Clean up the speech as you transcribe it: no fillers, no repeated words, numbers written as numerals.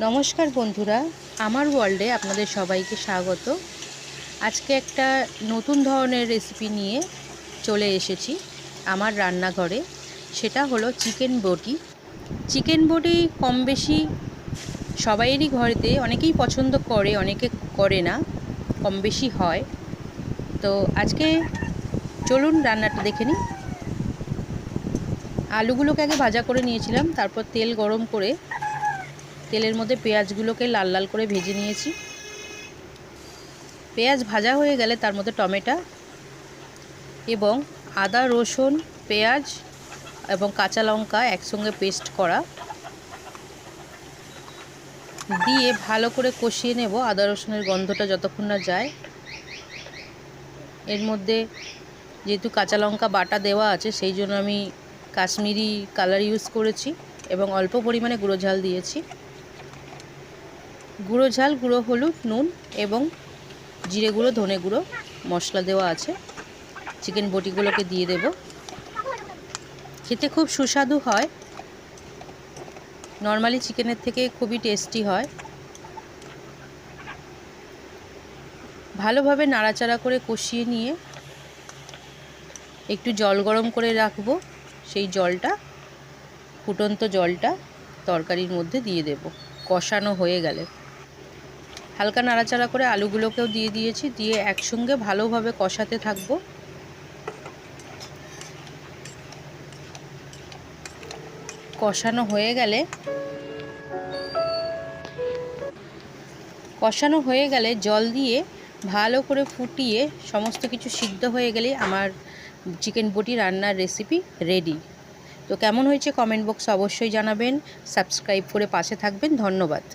নমস্কার বন্ধুরা, আমার ওয়ার্ল্ডে আপনাদের সবাইকে স্বাগত। আজকে একটা নতুন ধরনের রেসিপি নিয়ে চলে এসেছি আমার রান্নাঘরে। সেটা হলো চিকেন বটি। চিকেন বটি কম বেশি সবাইয়েরই ঘরেতে অনেকেই পছন্দ করে, অনেকে করে না, কম বেশি হয়। তো আজকে চলুন রান্নাটা দেখে নিই। আলুগুলোকে আগে ভাজা করে নিয়েছিলাম, তারপর তেল গরম করে তেলের মধ্যে পেঁয়াজগুলোকে লাল লাল করে ভেজে নিয়েছি। পেঁয়াজ ভাজা হয়ে গেলে তার মধ্যে টমেটো এবং আদা, রসুন, পেঁয়াজ এবং কাঁচা লঙ্কা একসঙ্গে পেস্ট করা দিয়ে ভালো করে কষিয়ে নেব আদা রসুনের গন্ধটা যতক্ষণ না যায়। এর মধ্যে যেহেতু কাঁচা লঙ্কা বাটা দেওয়া আছে, সেই জন্য আমি কাশ্মীরি কালার ইউজ করেছি এবং অল্প পরিমাণে গুঁড়ো ঝাল দিয়েছি। গুঁড়ো ঝাল, গুঁড়ো হলুদ, নুন এবং জিরে গুঁড়ো, ধনে গুঁড়ো মশলা দেওয়া আছে। চিকেন বটিগুলোকে দিয়ে দেব। খেতে খুব সুস্বাদু হয়, নর্মালি চিকেনের থেকে খুবই টেস্টি হয়। ভালোভাবে নাড়াচাড়া করে কষিয়ে নিয়ে একটু জল গরম করে রাখবো। সেই জলটা, ফুটন্ত জলটা তরকারির মধ্যে দিয়ে দেব। কষানো হয়ে গেলে হালকা নাড়াচাড়া করে আলুগুলোকেও দিয়ে দিয়েছি, দিয়ে একসঙ্গে ভালোভাবে কষাতে থাকবো। কষানো হয়ে গেলে জল দিয়ে ভালো করে ফুটিয়ে সমস্ত কিছু সিদ্ধ হয়ে গেলে আমার চিকেন বটি রান্নার রেসিপি রেডি। তো কেমন হয়েছে কমেন্ট বক্সে অবশ্যই জানাবেন। সাবস্ক্রাইব করে পাশে থাকবেন। ধন্যবাদ।